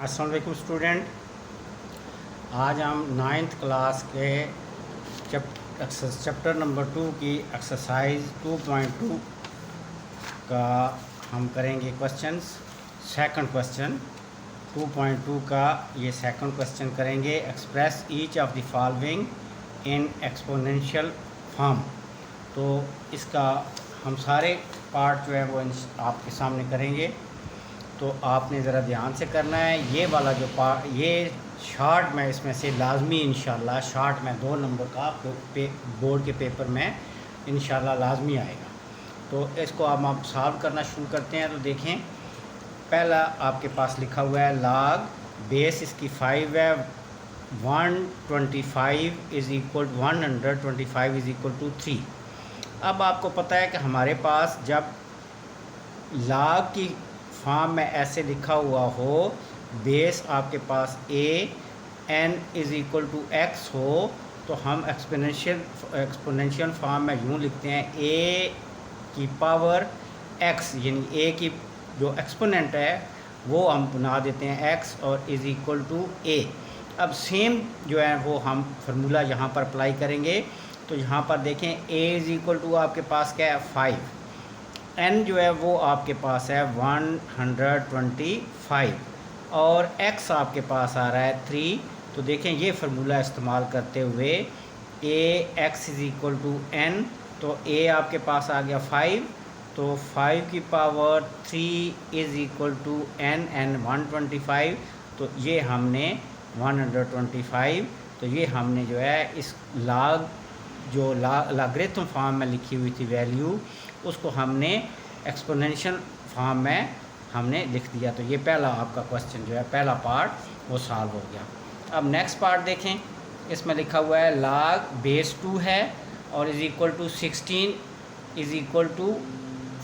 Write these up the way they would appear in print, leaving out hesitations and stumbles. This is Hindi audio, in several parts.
अस्सलाम वालेकुम स्टूडेंट। आज हम नाइन्थ क्लास के चैप्टर नंबर 2 की एक्सरसाइज 2.2 का हम करेंगे क्वेश्चंस। सेकंड क्वेश्चन 2.2 का ये सेकंड क्वेश्चन करेंगे। Express each of the following in exponential form. तो इसका हम सारे पार्ट जो है वो आपके सामने करेंगे, तो आपने ज़रा ध्यान से करना है। ये वाला जो पार्ट, ये शार्ट में इसमें से लाजमी इंशाल्लाह शार्ट में 2 नंबर का बोर्ड के पेपर में इंशाल्लाह लाजमी आएगा। तो इसको अब आप सॉल्व करना शुरू करते हैं। तो देखें, पहला आपके पास लिखा हुआ है लॉग बेस इसकी 5 है, 125 is equal 125 is equal to 3। अब आपको पता है कि हमारे पास जब लॉग की फॉर्म में ऐसे लिखा हुआ हो, बेस आपके पास n is equal to x हो, तो हम एक्सपोनेंशियल फॉर्म में यूँ लिखते हैं a की पावर x, यानी a की जो एक्सपोनेंट है वो हम बना देते हैं x और इज़ इक्वल टू a। अब सेम जो है वो हम फार्मूला यहाँ पर अप्लाई करेंगे। तो यहाँ पर देखें a इज़ इक्वल टू आपके पास क्या है 5, n जो है वो आपके पास है 125 और x आपके पास आ रहा है 3। तो देखें ये फार्मूला इस्तेमाल करते हुए a x is equal to n, तो a आपके पास आ गया 5, तो 5 की power 3 is equal to n 125। तो ये हमने 125, तो ये हमने जो है इस लॉग जो लॉगरिथम फॉर्म में लिखी हुई थी वैल्यू, उसको हमने एक्सपोनेंशियल फॉर्म में हमने लिख दिया। तो ये पहला आपका क्वेश्चन जो है, पहला पार्ट वो सॉल्व हो गया। अब नेक्स्ट पार्ट देखें, इसमें लिखा हुआ है लॉग बेस 2 है और is equal to 16 is equal to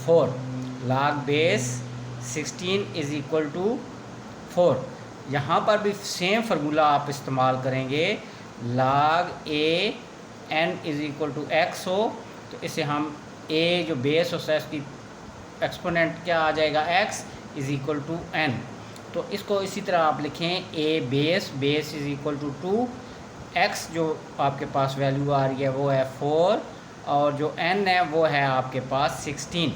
4। Log base 16 is equal to 4। यहाँ पर भी सेम फार्मूला आप इस्तेमाल करेंगे। Log a n is equal to x हो, तो इसे हम a जो बेस होता है इसकी एक्सपोनेंट क्या आ जाएगा x is equal to n। तो इसको इसी तरह आप लिखें a base is equal to 2, x जो आपके पास वैल्यू आ रही है वो है 4 और जो n है वो है आपके पास 16।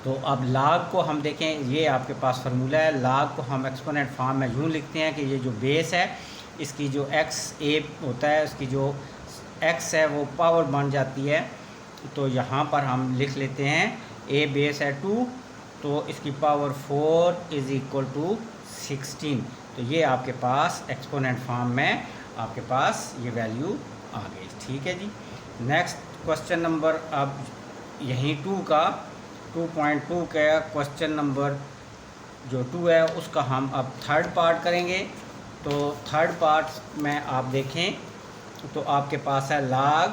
तो अब log को हम देखें, ये आपके पास फार्मूला है। log को हम एक्सपोनेंट फॉर्म में यूँ लिखते हैं कि ये जो बेस है इसकी जो x a होता है, इसकी जो x है वो पावर बन जाती है। तो यहाँ पर हम लिख लेते हैं a बेस है 2, तो इसकी पावर 4 इज़ इक्वल टू 16। तो ये आपके पास एक्सपोनेंट फॉर्म में आपके पास ये वैल्यू आ गई। ठीक है जी। नेक्स्ट क्वेश्चन नंबर, अब यहीं 2.2 का क्वेश्चन नंबर जो 2 है उसका हम अब थर्ड पार्ट करेंगे। तो थर्ड पार्ट में आप देखें तो आपके पास है लॉग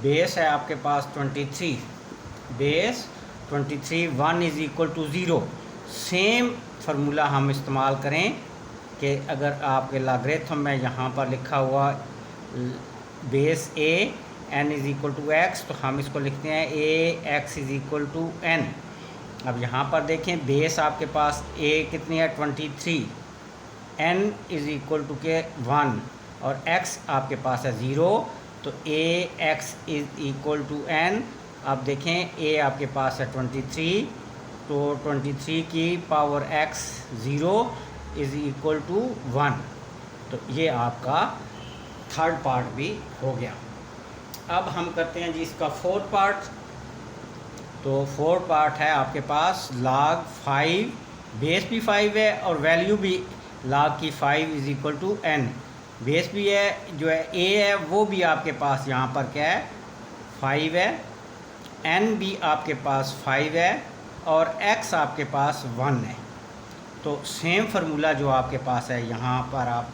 बेस है आपके पास 23, base 23 1 is equal to 0। Same formula हम इस्तेमाल करें कि अगर आपके लॉगरिथम में यहाँ पर लिखा हुआ base a n is equal to x, तो हम इसको लिखते हैं a x is equal to n। अब यहाँ पर देखें बेस आपके पास a कितनी है 23, n इज़ इक्वल टू के 1 और x आपके पास है 0, तो a x is equal to n। अब देखें a आपके पास है 23, तो 23 की power x 0 is equal to 1। तो ये आपका थर्ड पार्ट भी हो गया। अब हम करते हैं जी इसका फोर्थ पार्ट। तो फोर्थ पार्ट है आपके पास log 5, बेस भी 5 है और वैल्यू भी log की 5 is equal to n। Base भी है, जो है a है वो भी आपके पास यहाँ पर क्या है 5 है, n भी आपके पास 5 है और x आपके पास 1 है। तो सेम फार्मूला जो आपके पास है यहाँ पर आप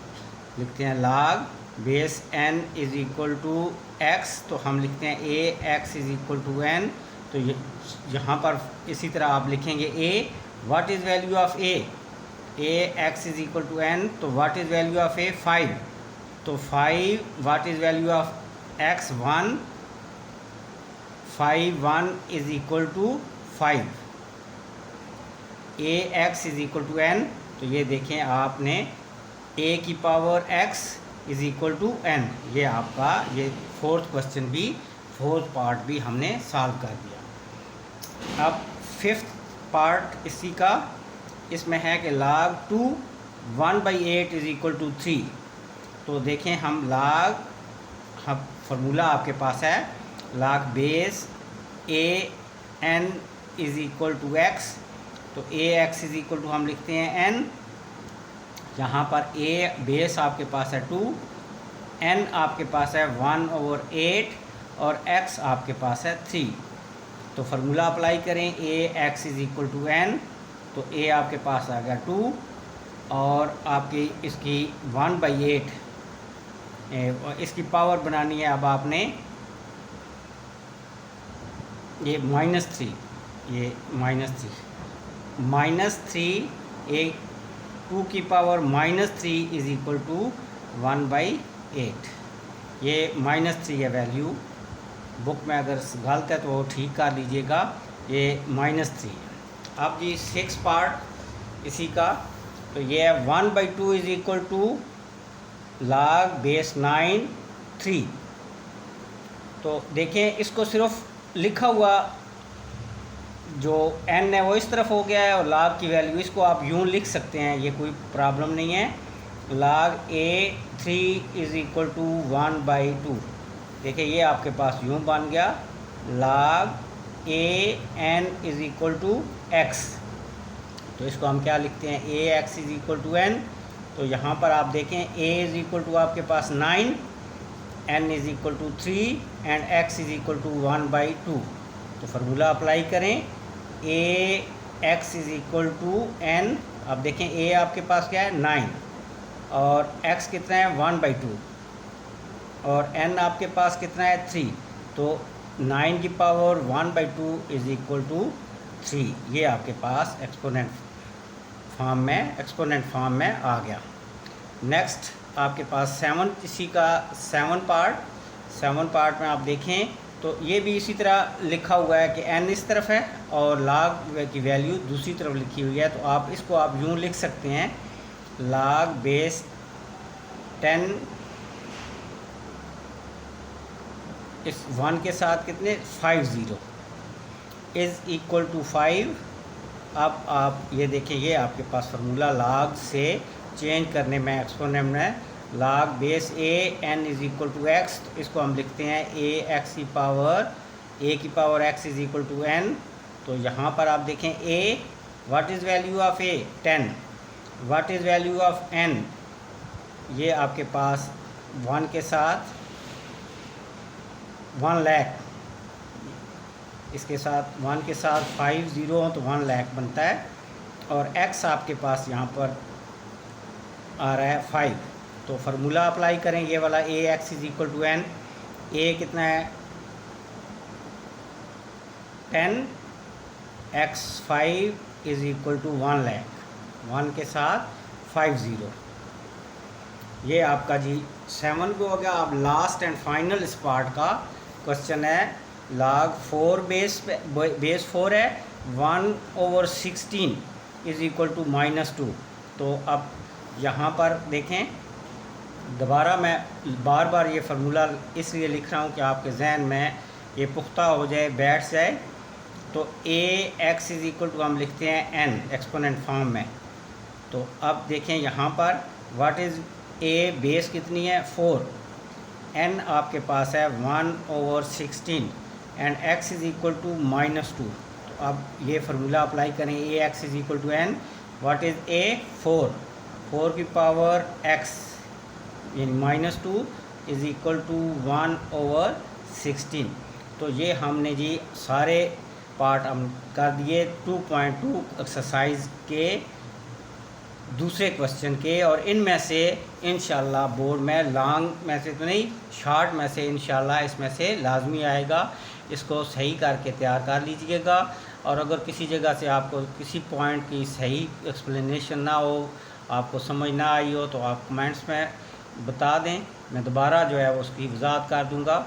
लिखते हैं log base n is equal to x, तो हम लिखते हैं a x is equal to n। तो यहाँ पर इसी तरह आप लिखेंगे a, what is value of a x is equal to n, तो what is value of a 5, तो 5 what is value of x 1, 5 1 is equal to 5, a x is equal to n। तो ये देखें आपने a की power x is equal to n, ये आपका ये फोर्थ क्वेश्चन भी, फोर्थ पार्ट भी हमने सॉल्व कर दिया। अब फिफ्थ पार्ट इसी का, इसमें है कि log 2 1/8 इज़ इक्वल टू 3। तो देखें हम फार्मूला आपके पास है log base a n is equal to x, तो a x is equal to हम लिखते हैं n, यहाँ पर a बेस आपके पास है 2, n आपके पास है 1/8 और x आपके पास है 3। तो फार्मूला अप्लाई करें a x is equal to n, तो a आपके पास आ गया 2 और आपकी इसकी 1/8 इसकी पावर बनानी है। अब आपने ये -3, ये -3 a 2 की पावर -3 इज़ इक्वल टू 1/8। ये -3 है वैल्यू, बुक में अगर गलत है तो वो ठीक कर लीजिएगा, ये -3 है। अब जी 6 पार्ट इसी का, तो ये है 1/2 is equal to log base 9 3। तो देखें इसको सिर्फ लिखा हुआ जो n है वो इस तरफ हो गया है और log की वैल्यू इसको आप यूं लिख सकते हैं, ये कोई प्रॉब्लम नहीं है। log a 3 is equal to 1/2, देखिए ये आपके पास यूं बन गया log a n is equal to x। तो इसको हम क्या लिखते हैं, a x is equal to n। तो यहाँ पर आप देखें a इज़ इक्वल टू आपके पास 9, n is equal to 3 and x is equal to 1/2। तो फार्मूला अप्लाई करें a x is equal to n। अब देखें a आपके पास क्या है 9 और x कितना है 1/2 और n आपके पास कितना है 3। तो 9 की पावर 1/2 इज़ इक्वल टू 3, ये आपके पास एक्सपोनेंट फॉर्म में आ गया। नेक्स्ट आपके पास 7 इसी का 7 पार्ट में आप देखें तो ये भी इसी तरह लिखा हुआ है कि n इस तरफ है और log की वैल्यू दूसरी तरफ लिखी हुई है। तो आप इसको आप यूं लिख सकते हैं log बेस 10 इस 1 के साथ कितने 50 इज़ इक्वल टू 5। अब आप ये देखें ये आपके पास फार्मूला log से चेंज करने में एक्सपोनेंट में log base a n is equal to x, तो इसको हम लिखते हैं a की power x is equal to n। तो यहाँ पर आप देखें a, what is value of a 10, what is value of n, ये आपके पास 1 के साथ 1 लाख, इसके साथ 1 के साथ 5 0 हो तो 1 लाख बनता है और x आपके पास यहाँ पर आ रहा है 5। तो फार्मूला अप्लाई करें ये वाला a x is equal to n, a कितना है 10 x 5 is equal to 1 lakh, 1 के साथ 5 0। ये आपका जी 7 को हो गया। अब लास्ट एंड फाइनल इस पार्ट का क्वेश्चन है log 4 बेस 4 है 1/16 इज़ इक्वल टू -2। तो अब यहाँ पर देखें दोबारा मैं बार ये फार्मूला इसलिए लिख रहा हूँ कि आपके जहन में ये पुख्ता हो जाए, बैठ जाए। तो a x is equal to हम लिखते हैं n एक्सपोनेंट फॉर्म में। तो अब देखें यहाँ पर व्हाट इज़ a बेस कितनी है 4, n आपके पास है 1/16 and x is equal to -2। तो अब ये फार्मूला अप्लाई करें a x is equal to n, what is a 4 की पावर x यानी -2 इज़ इक्वल टू 1/16। तो ये हमने जी सारे पार्ट हम कर दिए 2.2 एक्सरसाइज के दूसरे क्वेश्चन के, और इनमें से इंशाल्लाह बोर्ड में लॉन्ग में से तो नहीं शॉर्ट में से इंशाल्लाह इसमें से लाजमी आएगा। इसको सही करके तैयार कर लीजिएगा, और अगर किसी जगह से आपको किसी पॉइंट की सही एक्सप्लेनेशन ना हो, आपको समझ ना आई हो, तो आप कमेंट्स में बता दें, मैं दोबारा जो है उसकी वजाहत कर दूंगा।